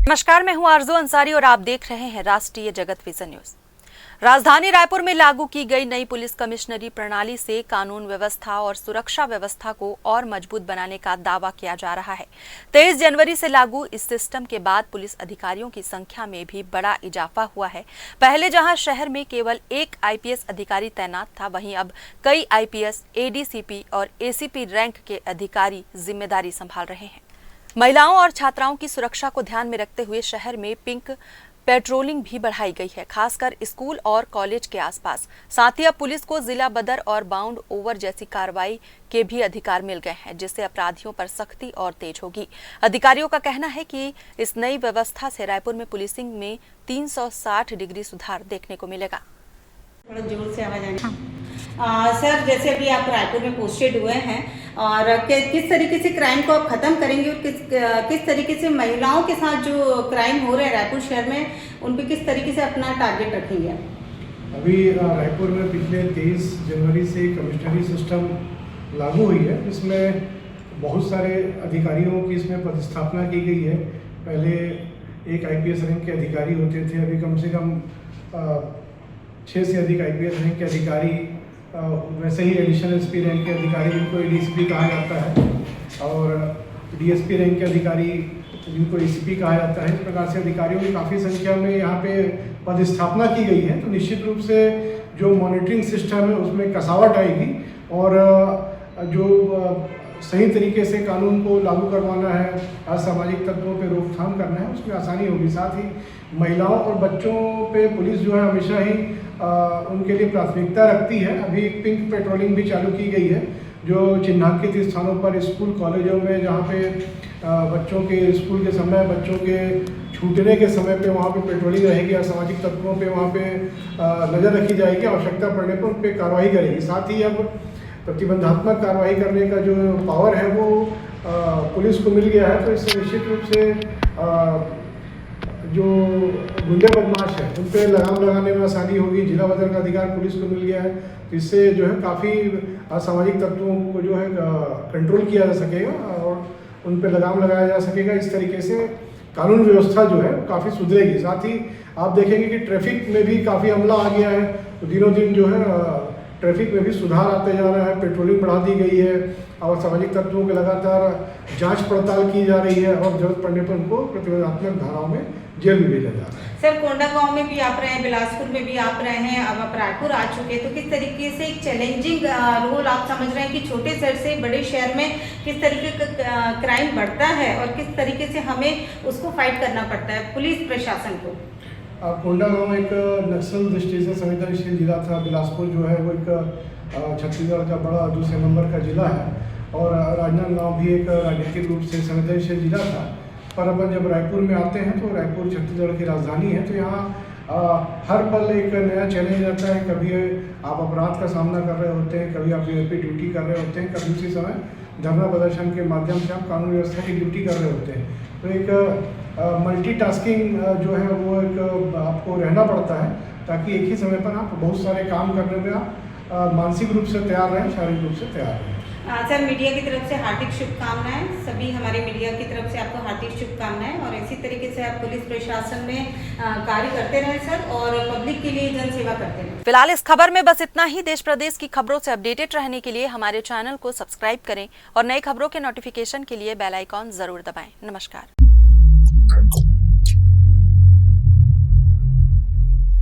नमस्कार, मैं हूं आरजू अंसारी और आप देख रहे हैं राष्ट्रीय जगत विजन न्यूज। राजधानी रायपुर में लागू की गई नई पुलिस कमिश्नरी प्रणाली से कानून व्यवस्था और सुरक्षा व्यवस्था को और मजबूत बनाने का दावा किया जा रहा है। 23 जनवरी से लागू इस सिस्टम के बाद पुलिस अधिकारियों की संख्या में भी बड़ा इजाफा हुआ है। पहले जहां शहर में केवल एक आईपीएस अधिकारी तैनात था, वहीं अब कई आईपीएस, एडीसीपी और एसीपी रैंक के अधिकारी जिम्मेदारी संभाल रहे हैं। महिलाओं और छात्राओं की सुरक्षा को ध्यान में रखते हुए शहर में पिंक पेट्रोलिंग भी बढ़ाई गई है, खासकर स्कूल और कॉलेज के आसपास। साथ ही अब पुलिस को जिला बदर और बाउंड ओवर जैसी कार्रवाई के भी अधिकार मिल गए हैं, जिससे अपराधियों पर सख्ती और तेज होगी। अधिकारियों का कहना है कि इस नई व्यवस्था से रायपुर में पुलिसिंग में 360 डिग्री सुधार देखने को मिलेगा। थोड़ा जोर से आवाज आनी। सर, जैसे अभी आप रायपुर में पोस्टेड हुए हैं और किस तरीके से क्राइम को आप खत्म करेंगे और किस तरीके से महिलाओं के साथ जो क्राइम हो रहे हैं रायपुर शहर में, उन पे किस तरीके से अपना टारगेट रखेंगे? अभी रायपुर में पिछले 23 जनवरी से कमिश्नरी सिस्टम लागू हुई है। इसमें बहुत सारे अधिकारियों की इसमें पदस्थापना की गई है। पहले एक आईपीएस रैंक के अधिकारी होते थे, अभी कम से कम 6 से अधिक आईपीएस रैंक के अधिकारी, वैसे ही एडिशनल एसपी रैंक के अधिकारी जिनको एडीसीपी कहा जाता है, और डीएसपी रैंक के अधिकारी जिनको एसीपी कहा जाता है। इस प्रकार से अधिकारियों की काफ़ी संख्या में यहाँ पे पदस्थापना की गई है। तो निश्चित रूप से जो मॉनिटरिंग सिस्टम है उसमें कसावट आएगी और जो सही तरीके से कानून को लागू करवाना है, असामाजिक तत्वों पे रोकथाम करना है, उसमें आसानी होगी। साथ ही महिलाओं और बच्चों पे पुलिस जो है हमेशा ही उनके लिए प्राथमिकता रखती है। अभी एक पिंक पेट्रोलिंग भी चालू की गई है, जो चिन्हांकित स्थानों पर स्कूल कॉलेजों में जहाँ पे बच्चों के स्कूल के समय, बच्चों के छूटने के समय पे वहाँ पे पेट्रोलिंग रहेगी, असामाजिक तत्वों पे वहाँ पे नज़र रखी जाएगी, आवश्यकता पड़ने पर उन पर कार्रवाई करेगी। साथ ही अब प्रतिबंधात्मक कार्रवाई करने का जो पावर है वो पुलिस को मिल गया है। तो इससे निश्चित रूप से जो गुंडे बदमाश है उन पर लगाम लगाने में आसानी होगी। जिला बदर का अधिकार पुलिस को मिल गया है, तो इससे जो है काफ़ी असामाजिक तत्वों को जो है कंट्रोल किया जा सकेगा और उन पर लगाम लगाया जा सकेगा। इस तरीके से कानून व्यवस्था जो है काफ़ी सुधरेगी। साथ ही आप देखेंगे कि ट्रैफिक में भी काफ़ी अमला आ गया है, तो दिनों दिन जो है ट्रैफिक में भी सुधार आते जा रहा है। पेट्रोलिंग बढ़ा दी गई है और सामाजिक तत्वों के लगातार जांच पड़ताल की जा रही है और जरूरत पड़ने पर उनको प्रतिबंधात्मक धाराओं में जेल में भेजा जा रहा है। सर, कोंडागांव में भी आप रहे हैं, बिलासपुर में भी आप रहे हैं, अब आप रायपुर आ चुके हैं, तो किस तरीके से एक चैलेंजिंग रोल आप समझ रहे हैं कि छोटे शहर से बड़े शहर में किस तरीके का क्राइम बढ़ता है और किस तरीके से हमें उसको फाइट करना पड़ता है पुलिस प्रशासन को? कोंडागांव एक नक्सल दृष्टि से संवेदनशील जिला था। बिलासपुर जो है वो एक छत्तीसगढ़ का बड़ा दूसरे नंबर का जिला है और राजनांदगांव भी एक राजनीतिक रूप से संवेदनशील जिला था। पर अपन जब रायपुर में आते हैं तो रायपुर छत्तीसगढ़ की राजधानी है, तो यहाँ हर पल एक नया चैलेंज रहता है। कभी आप अपराध का सामना कर रहे होते हैं, कभी आप वीआईपी ड्यूटी कर रहे होते हैं, कभी उसी समय धरना प्रदर्शन के माध्यम से आप कानून व्यवस्था की ड्यूटी कर रहे होते हैं। तो एक मल्टीटास्किंग जो है वो एक आपको रहना पड़ता है, ताकि एक ही समय पर आप बहुत सारे काम करने में आप मानसिक रूप से तैयार रहें, शारीरिक रूप से तैयार रहें। सर, मीडिया की तरफ से हार्दिक शुभकामनाएं। सभी हमारे मीडिया की तरफ से आपको हार्दिक शुभकामनाएं और इसी तरीके से आप पुलिस प्रशासन में कार्य करते रहें सर, और पब्लिक के लिए जन सेवा करते रहें। फिलहाल इस खबर में बस इतना ही। देश प्रदेश की खबरों से अपडेटेड रहने के लिए हमारे चैनल को सब्सक्राइब करें और नई खबरों के नोटिफिकेशन के लिए बेल आइकॉन जरूर दबाएं। नमस्कार।